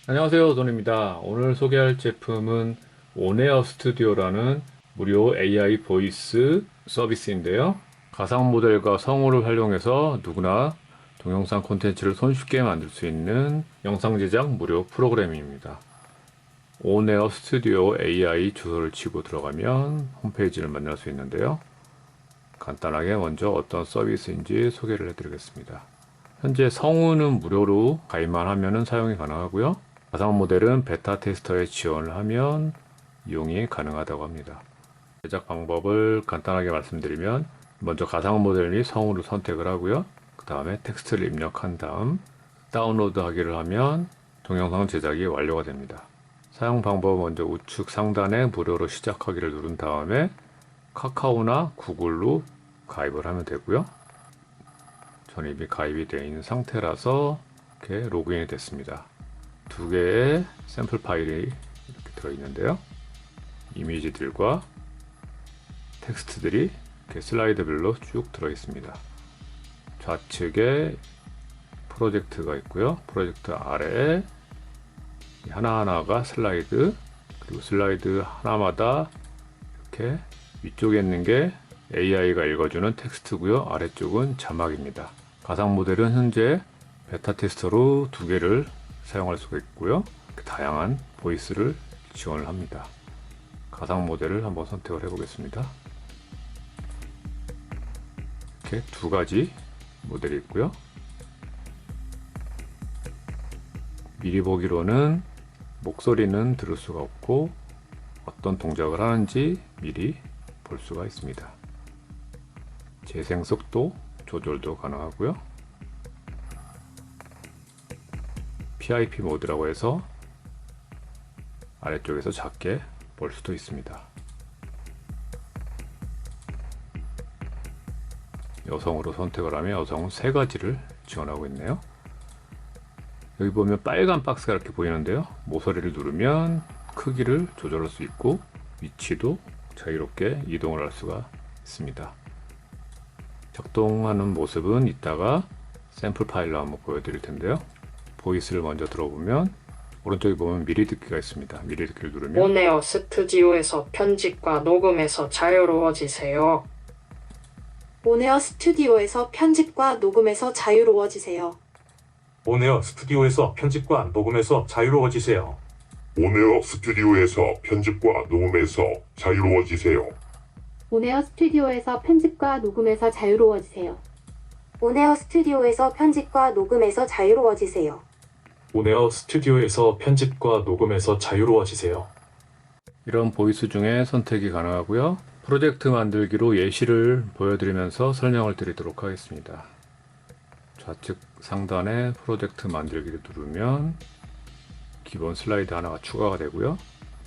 안녕하세요, 돈입니다. 오늘 소개할 제품은 온에어 스튜디오라는 무료 AI 보이스 서비스인데요. 가상 모델과 성우를 활용해서 누구나 동영상 콘텐츠를 손쉽게 만들 수 있는 영상 제작 무료 프로그램입니다. 온에어 스튜디오 AI 주소를 치고 들어가면 홈페이지를 만날 수 있는데요. 간단하게 먼저 어떤 서비스인지 소개를 해드리겠습니다. 현재 성우는 무료로 가입만 하면 사용이 가능하고요. 가상 모델은 베타 테스터에 지원을 하면 이용이 가능하다고 합니다. 제작 방법을 간단하게 말씀드리면 먼저 가상 모델 및 성우를 선택을 하고요. 그 다음에 텍스트를 입력한 다음 다운로드 하기를 하면 동영상 제작이 완료가 됩니다. 사용 방법은 먼저 우측 상단에 무료로 시작하기를 누른 다음에 카카오나 구글로 가입을 하면 되고요. 저는 이미 가입이 되어 있는 상태라서 이렇게 로그인이 됐습니다. 두 개의 샘플 파일이 이렇게 들어있는데요. 이미지들과 텍스트들이 이렇게 슬라이드별로 쭉 들어있습니다. 좌측에 프로젝트가 있고요. 프로젝트 아래에 하나하나가 슬라이드, 그리고 슬라이드 하나마다 이렇게 위쪽에 있는 게 AI가 읽어주는 텍스트고요. 아래쪽은 자막입니다. 가상 모델은 현재 베타 테스터로 두 개를 사용할 수가 있고요. 다양한 보이스를 지원을 합니다. 가상 모델을 한번 선택을 해보겠습니다. 이렇게 두 가지 모델이 있고요. 미리 보기로는 목소리는 들을 수가 없고 어떤 동작을 하는지 미리 볼 수가 있습니다. 재생 속도 조절도 가능하고요. PIP 모드라고 해서 아래쪽에서 작게 볼 수도 있습니다. 여성으로 선택을 하면 여성은 세 가지를 지원하고 있네요. 여기 보면 빨간 박스가 이렇게 보이는데요. 모서리를 누르면 크기를 조절할 수 있고 위치도 자유롭게 이동을 할 수가 있습니다. 작동하는 모습은 이따가 샘플 파일로 한번 보여드릴 텐데요. 보이스를 먼저 들어보면 오른쪽에 보면 미리 듣기가 있습니다. 미리 듣기를 누르면 온에어 스튜디오에서 편집과 녹음에서 자유로워지세요. 온에어 스튜디오에서 편집과 녹음에서 자유로워지세요. 온에어 스튜디오에서 편집과 녹음에서 자유로워지세요. 온에어 스튜디오에서 편집과 녹음에서 자유로워지세요. 온에어 스튜디오에서 편집과 녹음에서 자유로워지세요. 온에어 스튜디오에서 편집과 녹음에서 자유로워지세요. 온에어 스튜디오에서 편집과 녹음에서 자유로워지세요. 이런 보이스 중에 선택이 가능하고요. 프로젝트 만들기로 예시를 보여드리면서 설명을 드리도록 하겠습니다. 좌측 상단에 프로젝트 만들기를 누르면 기본 슬라이드 하나가 추가가 되고요.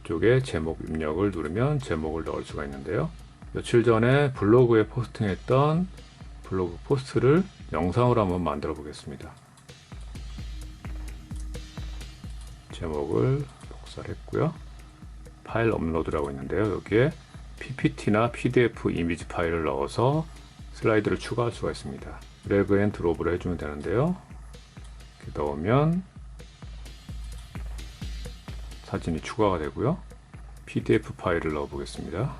이쪽에 제목 입력을 누르면 제목을 넣을 수가 있는데요. 며칠 전에 블로그에 포스팅했던 블로그 포스트를 영상으로 한번 만들어 보겠습니다. 제목을 복사를 했고요. 파일 업로드라고 있는데요. 여기에 PPT나 PDF 이미지 파일을 넣어서 슬라이드를 추가할 수가 있습니다. 드래그 앤 드롭을 해주면 되는데요. 이렇게 넣으면 사진이 추가가 되고요. PDF 파일을 넣어 보겠습니다.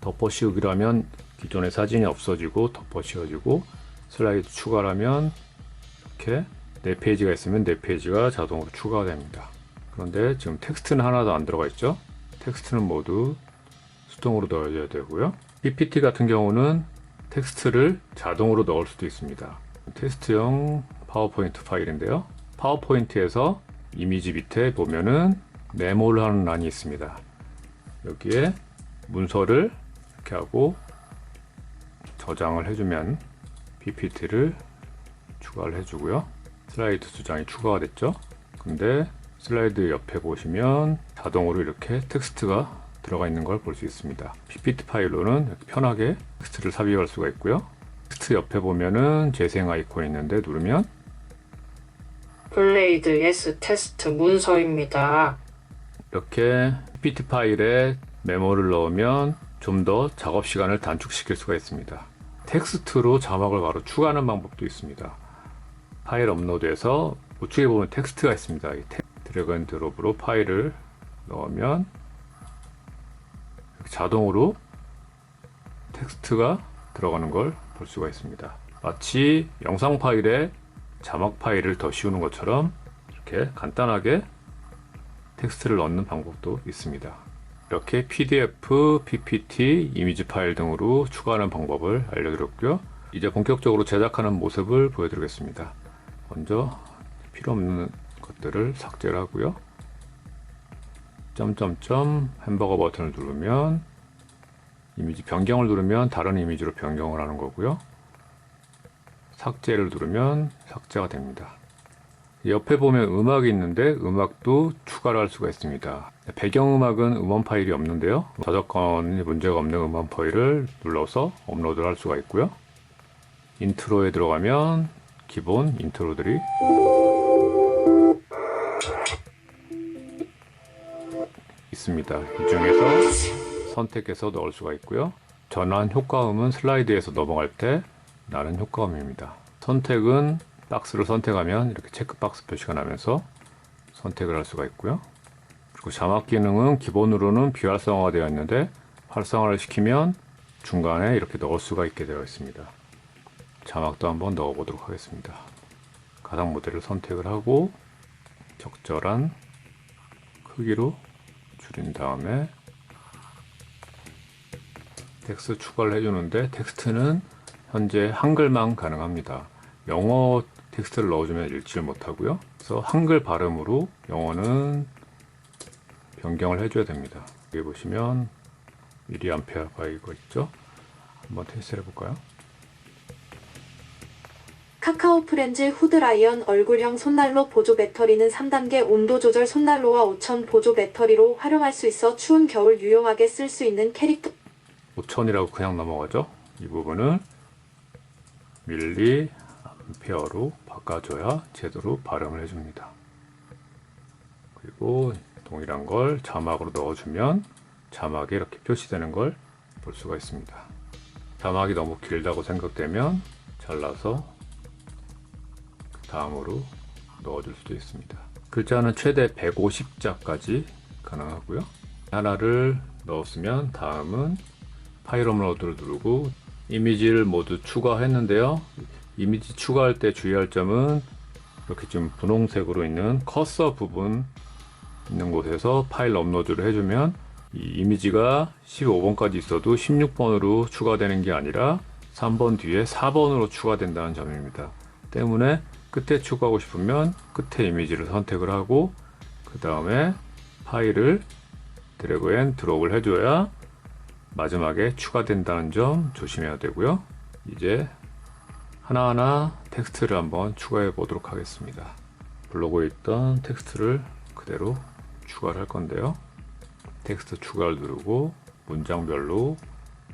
덮어 씌우기로 하면 기존의 사진이 없어지고 덮어 씌워지고, 슬라이드 추가를 하면 이렇게 4페이지가 있으면 4페이지가 자동으로 추가가 됩니다. 그런데 지금 텍스트는 하나도 안 들어가 있죠. 텍스트는 모두 수동으로 넣어줘야 되고요. PPT 같은 경우는 텍스트를 자동으로 넣을 수도 있습니다. 테스트용 파워포인트 파일인데요. 파워포인트에서 이미지 밑에 보면은 메모를 하는 란이 있습니다. 여기에 문서를 이렇게 하고 저장을 해주면 PPT를 추가를 해주고요. 슬라이드 2장이 추가가 됐죠. 근데 슬라이드 옆에 보시면 자동으로 이렇게 텍스트가 들어가 있는 걸 볼 수 있습니다. PPT 파일로는 이렇게 편하게 텍스트를 삽입할 수가 있고요. 텍스트 옆에 보면은 재생 아이콘이 있는데 누르면 블레이드 S 테스트 문서입니다. 이렇게 PPT 파일에 메모를 넣으면 좀 더 작업 시간을 단축시킬 수가 있습니다. 텍스트로 자막을 바로 추가하는 방법도 있습니다. 파일 업로드에서 우측에 보면 텍스트가 있습니다. 이 드래그 앤 드롭으로 파일을 넣으면 자동으로 텍스트가 들어가는 걸 볼 수가 있습니다. 마치 영상 파일에 자막 파일을 더 씌우는 것처럼 이렇게 간단하게 텍스트를 넣는 방법도 있습니다. 이렇게 PDF, PPT, 이미지 파일 등으로 추가하는 방법을 알려드렸고요. 이제 본격적으로 제작하는 모습을 보여드리겠습니다. 먼저 필요 없는 것들을 삭제를 하고요. 점점점 햄버거 버튼을 누르면 이미지 변경을 누르면 다른 이미지로 변경을 하는 거고요. 삭제를 누르면 삭제가 됩니다. 옆에 보면 음악이 있는데 음악도 추가를 할 수가 있습니다. 배경음악은 음원 파일이 없는데요. 저작권이 문제가 없는 음원 파일을 눌러서 업로드를 할 수가 있고요. 인트로에 들어가면 기본 인트로들이 있습니다. 이 중에서 선택해서 넣을 수가 있고요. 전환 효과음은 슬라이드에서 넘어갈 때 나는 효과음입니다. 선택은 박스를 선택하면 이렇게 체크박스 표시가 나면서 선택을 할 수가 있고요. 그리고 자막 기능은 기본으로는 비활성화가 되어 있는데 활성화를 시키면 중간에 이렇게 넣을 수가 있게 되어 있습니다. 자막도 한번 넣어 보도록 하겠습니다. 가상 모델을 선택을 하고 적절한 크기로 줄인 다음에 텍스트 추가를 해주는데 텍스트는 현재 한글만 가능합니다. 영어 텍스트를 넣어주면 읽지를 못하고요. 그래서 한글 발음으로 영어는 변경을 해줘야 됩니다. 여기 보시면 미리암페어가 이거 있죠? 한번 테스트를 해볼까요? 카카오 프렌즈 후드라이언 얼굴형 손난로 보조 배터리는 3단계 온도 조절 손난로와 5000 보조 배터리로 활용할 수 있어 추운 겨울 유용하게 쓸 수 있는 캐릭터 5000이라고 그냥 넘어가죠. 이 부분을 밀리 암페어로 바꿔줘야 제대로 발음을 해줍니다. 그리고 동일한 걸 자막으로 넣어주면 자막에 이렇게 표시되는 걸 볼 수가 있습니다. 자막이 너무 길다고 생각되면 잘라서 다음으로 넣어줄 수도 있습니다. 글자는 최대 150자까지 가능하고요. 하나를 넣었으면 다음은 파일 업로드를 누르고 이미지를 모두 추가했는데요. 이미지 추가할 때 주의할 점은 이렇게 좀 분홍색으로 있는 커서 부분 있는 곳에서 파일 업로드를 해주면 이 이미지가 15번까지 있어도 16번으로 추가되는 게 아니라 3번 뒤에 4번으로 추가된다는 점입니다. 때문에 끝에 추가하고 싶으면 끝에 이미지를 선택을 하고 그 다음에 파일을 드래그 앤 드롭을 해줘야 마지막에 추가된다는 점 조심해야 되고요. 이제 하나하나 텍스트를 한번 추가해 보도록 하겠습니다. 블로그에 있던 텍스트를 그대로 추가를 할 건데요. 텍스트 추가를 누르고 문장별로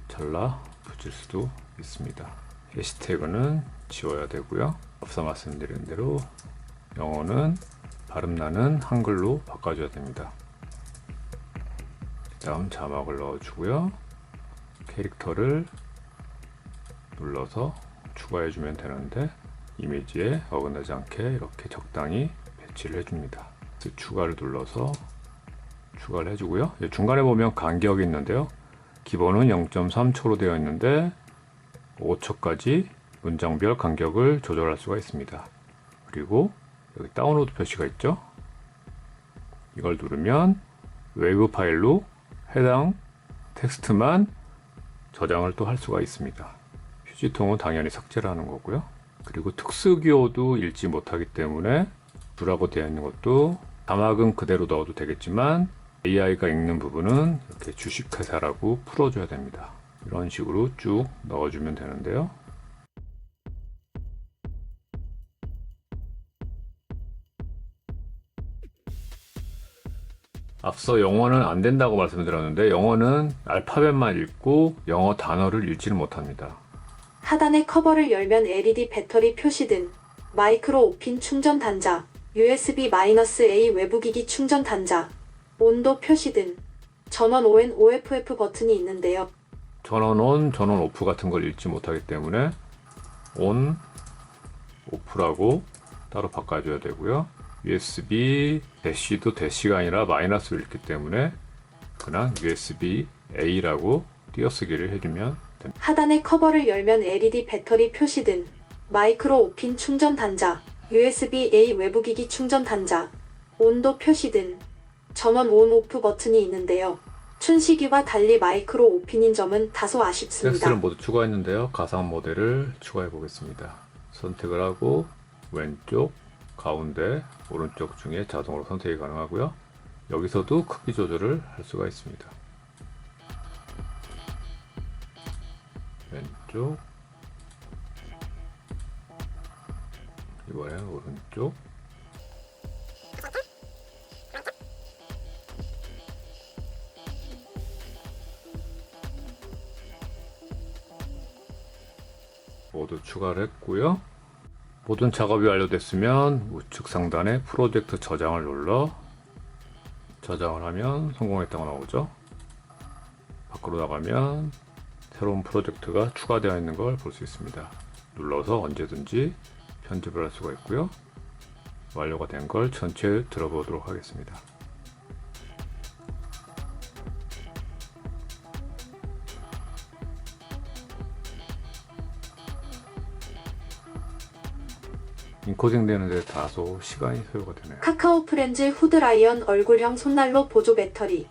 잘라 붙일 수도 있습니다. 해시태그는 지워야 되고요. 앞서 말씀드린 대로 영어는 발음나는 한글로 바꿔줘야 됩니다. 다음 자막을 넣어주고요. 캐릭터를 눌러서 추가해주면 되는데 이미지에 어긋나지 않게 이렇게 적당히 배치를 해줍니다. 추가를 눌러서 추가를 해주고요. 중간에 보면 간격이 있는데요. 기본은 0.3초로 되어 있는데 5초까지 문장별 간격을 조절할 수가 있습니다. 그리고 여기 다운로드 표시가 있죠. 이걸 누르면 웨브 파일로 해당 텍스트만 저장을 또 할 수가 있습니다. 휴지통은 당연히 삭제를 하는 거고요. 그리고 특수기호도 읽지 못하기 때문에 주라고 되어 있는 것도 자막은 그대로 넣어도 되겠지만 AI가 읽는 부분은 이렇게 주식회사라고 풀어줘야 됩니다. 이런 식으로 쭉 넣어주면 되는데요. 앞서 영어는 안 된다고 말씀드렸는데 영어는 알파벳만 읽고 영어 단어를 읽지는 못합니다. 하단의 커버를 열면 LED 배터리 표시등, 마이크로 오핀 충전 단자, USB-A 외부기기 충전 단자, 온도 표시 등 전원 ON, OFF 버튼이 있는데요. 전원 온, 전원 오프 같은 걸 읽지 못하기 때문에 온, 오프라고 따로 바꿔줘야 되고요. USB 대시도 대시가 아니라 마이너스로 읽기 때문에 그냥 USB A라고 띄어쓰기를 해주면 됩니다. 하단의 커버를 열면 LED 배터리 표시등, 마이크로 5핀 충전 단자, USB-A 외부기기 충전 단자, 온도 표시등, 전원 온 오프 버튼이 있는데요. 춘식이와 달리 마이크로 5핀인 점은 다소 아쉽습니다. 텍스트를 모두 추가했는데요. 가상 모델을 추가해 보겠습니다. 선택을 하고 왼쪽, 가운데, 오른쪽 중에 자동으로 선택이 가능하고요. 여기서도 크기 조절을 할 수가 있습니다. 왼쪽, 이번엔 오른쪽, 모두 추가를 했고요. 모든 작업이 완료됐으면 우측 상단에 프로젝트 저장을 눌러 저장을 하면 성공했다고 나오죠. 밖으로 나가면 새로운 프로젝트가 추가되어 있는 걸 볼 수 있습니다. 눌러서 언제든지 편집을 할 수가 있고요. 완료가 된 걸 전체 들어보도록 하겠습니다. 인코딩 되는데 다소 시간이 소요가 되네요. 카카오 프렌즈 후드라이언 얼굴형 손난로 보조 배터리.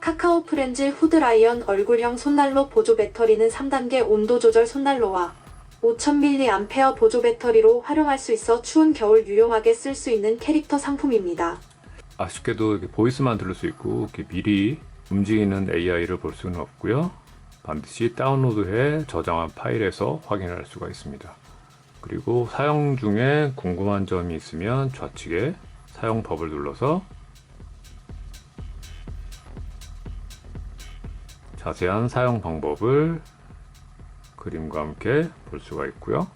카카오 프렌즈 후드라이언 얼굴형 손난로 보조 배터리는 3단계 온도 조절 손난로와 5000mAh 보조 배터리로 활용할 수 있어 추운 겨울 유용하게 쓸 수 있는 캐릭터 상품입니다. 아쉽게도 이렇게 보이스만 들을 수 있고 이렇게 미리 움직이는 AI를 볼 수는 없고요. 반드시 다운로드해 저장한 파일에서 확인할 수가 있습니다. 그리고 사용 중에 궁금한 점이 있으면 좌측에 사용법을 눌러서 자세한 사용 방법을 그림과 함께 볼 수가 있고요.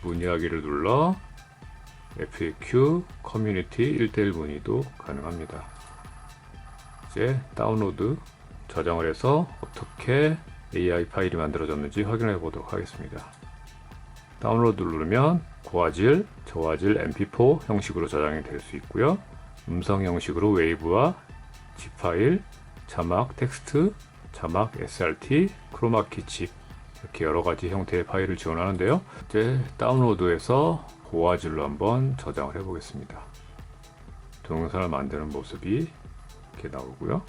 문의하기를 눌러 FAQ 커뮤니티 1:1 문의도 가능합니다. 이제 다운로드 저장을 해서 어떻게 AI 파일이 만들어졌는지 확인해 보도록 하겠습니다. 다운로드 누르면 고화질, 저화질 MP4 형식으로 저장이 될 수 있고요. 음성 형식으로 웨이브와 zip 파일, 자막 텍스트, 자막 SRT, 크로마키 칩 이렇게 여러 가지 형태의 파일을 지원하는데요. 이제 다운로드해서 고화질로 한번 저장을 해 보겠습니다. 동영상을 만드는 모습이 이렇게 나오고요.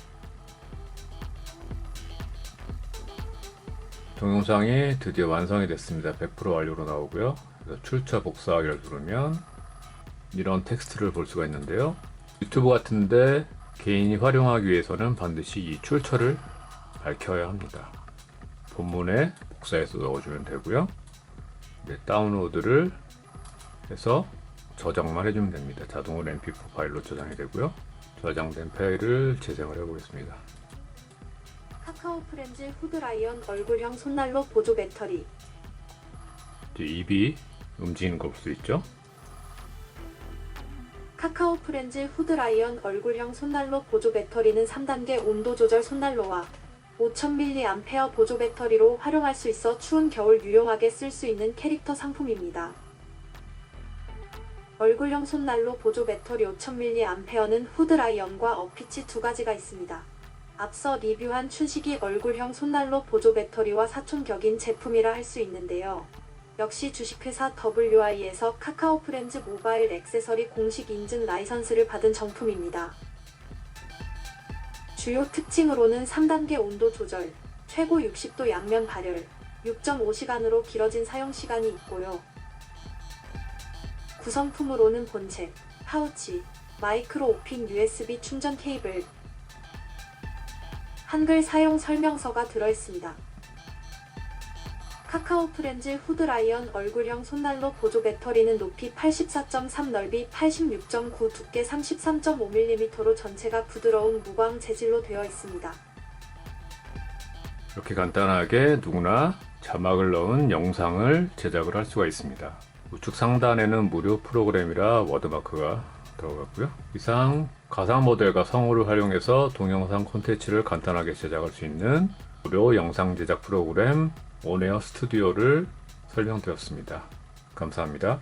동영상이 드디어 완성이 됐습니다. 100% 완료로 나오고요. 그래서 출처 복사하기를 누르면 이런 텍스트를 볼 수가 있는데요. 유튜브 같은데 개인이 활용하기 위해서는 반드시 이 출처를 밝혀야 합니다. 본문에 복사해서 넣어주면 되고요. 네, 다운로드를 해서 저장만 해주면 됩니다. 자동으로 mp4 파일로 저장이 되고요. 저장된 파일을 재생을 해보겠습니다. 카카오 프렌즈 후드라이언 얼굴형 손난로 보조 배터리. 이제 입이 움직이는 걸 볼 수 있죠. 카카오 프렌즈 후드라이언 얼굴형 손난로 보조 배터리는 3단계 온도 조절 손난로와 5000mAh 보조 배터리로 활용할 수 있어 추운 겨울 유용하게 쓸 수 있는 캐릭터 상품입니다. 얼굴형 손난로 보조 배터리 5000mAh는 후드라이언과 어피치 두 가지가 있습니다. 앞서 리뷰한 춘식이 얼굴형 손난로 보조 배터리와 사촌격인 제품이라 할 수 있는데요. 역시 주식회사 WI에서 카카오 프렌즈 모바일 액세서리 공식 인증 라이선스를 받은 정품입니다. 주요 특징으로는 3단계 온도 조절, 최고 60도 양면 발열, 6.5시간으로 길어진 사용 시간이 있고요. 구성품으로는 본체, 파우치, 마이크로 5핀 USB 충전 케이블, 한글 사용 설명서가 들어있습니다. 카카오 프렌즈 후드라이언 얼굴형 손난로 보조 배터리는 높이 84.3, 넓이 86.9, 두께 33.5mm로 전체가 부드러운 무광 재질로 되어 있습니다. 이렇게 간단하게 누구나 자막을 넣은 영상을 제작을 할 수가 있습니다. 우측 상단에는 무료 프로그램이라 워드마크가 들어갔고요. 이상 가상 모델과 성우를 활용해서 동영상 콘텐츠를 간단하게 제작할 수 있는 무료 영상 제작 프로그램 온에어 스튜디오를 설명드렸습니다. 감사합니다.